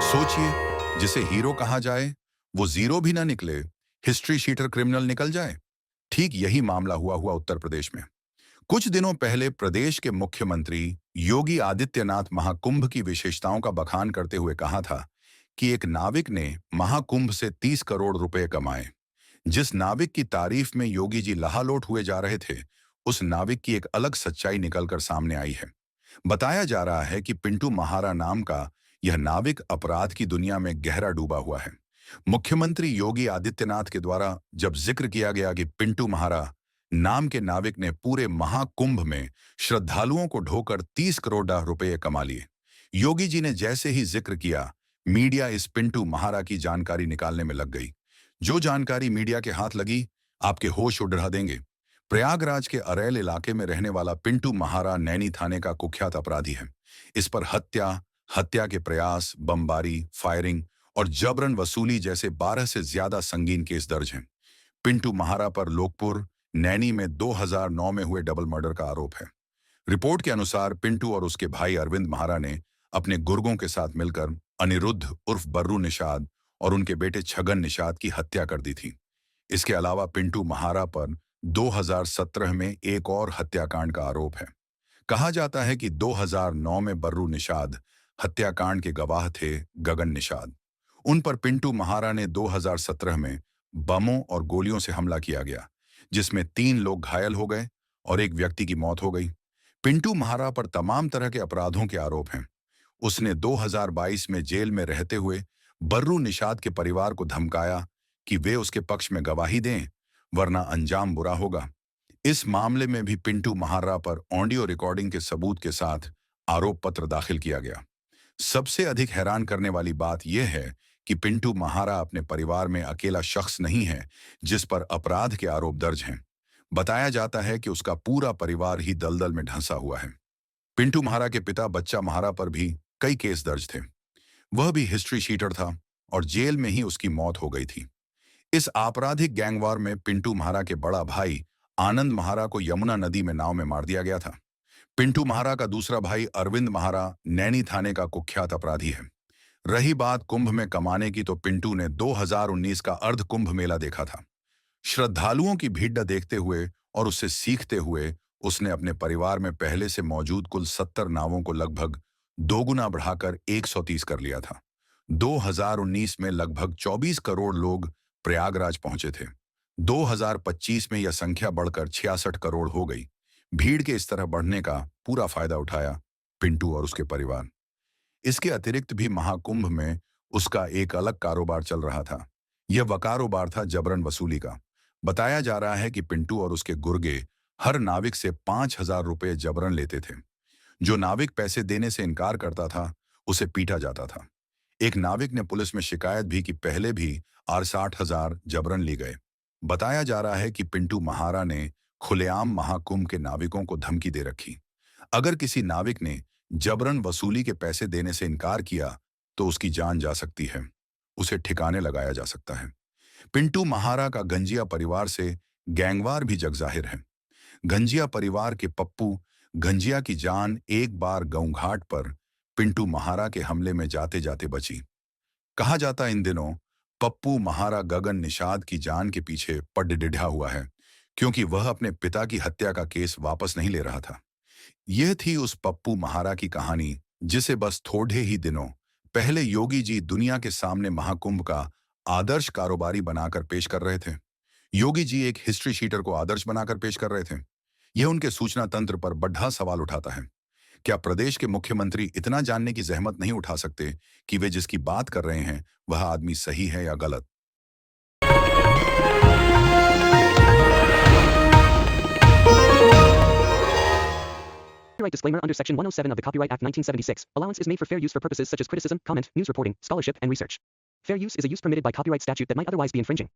सोचिए, जिसे हीरो कहा जाए वो जीरो भी ना निकले, हिस्ट्री शीटर क्रिमिनल निकल जाए। ठीक यही मामला हुआ उत्तर प्रदेश में। कुछ दिनों पहले प्रदेश के मुख्यमंत्री योगी आदित्यनाथ महाकुंभ की विशेषताओं का बखान करते हुए कहा था कि एक नाविक ने महाकुंभ से 30 करोड़ रुपए कमाए। जिस नाविक की तारीफ में योगी जी लहालोट हुए जा रहे थे, उस नाविक की एक अलग सच्चाई निकलकर सामने आई है। बताया जा रहा है कि पिंटू महारा नाम का यह नाविक अपराध की दुनिया में गहरा डूबा हुआ है। मुख्यमंत्री योगी आदित्यनाथ के द्वारा जब जिक्र किया गया कि पिंटू महारा नाम के नाविक ने पूरे महाकुंभ में श्रद्धालुओं को ढोकर 30 करोड़ रुपए कमा लिए, योगी जी ने जैसे ही जिक्र किया, मीडिया इस पिंटू महारा की जानकारी निकालने में लग गई। जो जानकारी मीडिया के हाथ लगी, आपके होश उड़ा देंगे। प्रयागराज के अरैल इलाके में रहने वाला पिंटू महारा नैनी थाने का कुख्यात अपराधी है। इस पर हत्या, हत्या के प्रयास, बमबारी, फायरिंग और जबरन वसूली जैसे 12 से ज्यादा संगीन केस दर्ज हैं। पिंटू महारा पर लोकपुर, नैनी में 2009 में हुए डबल मर्डर का आरोप है। रिपोर्ट के अनुसार पिंटू और उसके भाई अरविंद महारा ने अपने गुर्गों के साथ मिलकर अनिरुद्ध उर्फ बर्रू निषाद और उनके बेटे छगन निषाद की हत्या कर दी थी। इसके अलावा पिंटू महारा पर 2017 में एक और हत्याकांड का आरोप है। कहा जाता है कि 2009 में बर्रू निषाद हत्याकांड के गवाह थे गगन निषाद। उन पर पिंटू महारा ने 2017 में बमों और गोलियों से हमला किया गया, जिसमें 3 लोग घायल हो गए और एक व्यक्ति की मौत हो गई। पिंटू महारा पर तमाम तरह के अपराधों के आरोप हैं। उसने 2022 में जेल में रहते हुए बर्रू निषाद के परिवार को धमकाया कि वे उसके पक्ष में गवाही दें, वरना अंजाम बुरा होगा। इस मामले में भी पिंटू महारा पर ऑडियो रिकॉर्डिंग के सबूत के साथ आरोप पत्र दाखिल किया गया। सबसे अधिक हैरान करने वाली बात यह है कि पिंटू महारा अपने परिवार में अकेला शख्स नहीं है जिस पर अपराध के आरोप दर्ज हैं। बताया जाता है कि उसका पूरा परिवार ही दलदल में ढंसा हुआ है। पिंटू महारा के पिता बच्चा महारा पर भी कई केस दर्ज थे। वह भी हिस्ट्री शीटर था और जेल में ही उसकी मौत हो गई थी। इस आपराधिक गैंगवार में पिंटू महारा के बड़ा भाई आनंद महारा को यमुना नदी में नाव में मार दिया गया था। पिंटू महारा का दूसरा भाई अरविंद महारा नैनी थाने का कुख्यात अपराधी है। रही बात कुंभ में कमाने की, तो पिंटू ने 2019 का अर्ध कुंभ मेला देखा था। श्रद्धालुओं की भीड़ देखते हुए और उससे सीखते हुए उसने अपने परिवार में पहले से मौजूद कुल 70 नावों को लगभग दोगुना बढ़ाकर 130 कर लिया था। 2019 में लगभग 24 करोड़ लोग प्रयागराज पहुंचे थे। 2025 में यह संख्या बढ़कर 66 करोड़ हो गई। भीड़ के इस तरह बढ़ने का पूरा फायदा उठाया पिंटू और उसके परिवार। इसके अतिरिक्त भी महाकुंभ में उसका एक अलग कारोबार चल रहा था। यह वह कारोबार था जबरन वसूली का। बताया जा रहा है कि पिंटू और उसके गुर्गे हर नाविक से 5,000 रुपये जबरन लेते थे। जो नाविक पैसे देने से इनकार करता था, उसे पीटा जाता था। एक नाविक ने पुलिस में शिकायत भी की, पहले भी 60,000 जबरन ली गए। बताया जा रहा है कि पिंटू महारा ने खुलेआम महाकुंभ के नाविकों को धमकी दे रखी। अगर किसी नाविक ने जबरन वसूली के पैसे देने से इनकार किया तो उसकी जान जा सकती है, उसे ठिकाने लगाया जा सकता है। पिंटू महारा का गंजिया परिवार से गैंगवार भी जगजाहिर है। गंजिया परिवार के पप्पू गंजिया की जान एक बार गांव-घाट पर पिंटू महारा के हमले में जाते जाते बची। कहा जाता इन दिनों पप्पू महारा गगन निषाद की जान के पीछे पड़डिढा हुआ है, क्योंकि वह अपने पिता की हत्या का केस वापस नहीं ले रहा था। यह थी उस पप्पू महारा की कहानी, जिसे बस थोड़े ही दिनों पहले योगी जी दुनिया के सामने महाकुंभ का आदर्श कारोबारी बनाकर पेश कर रहे थे। योगी जी एक हिस्ट्री शीटर को आदर्श बनाकर पेश कर रहे थे। यह उनके सूचना तंत्र पर बड़ा सवाल उठाता है। क्या प्रदेश के मुख्यमंत्री इतना जानने की जहमत नहीं उठा सकते कि वे जिसकी बात कर रहे हैं वह आदमी सही है या गलत? Copyright disclaimer under Section 107 of the Copyright Act 1976. Allowance is made for fair use for purposes such as criticism, comment, news reporting, scholarship, and research. Fair use is a use permitted by copyright statute that might otherwise be infringing.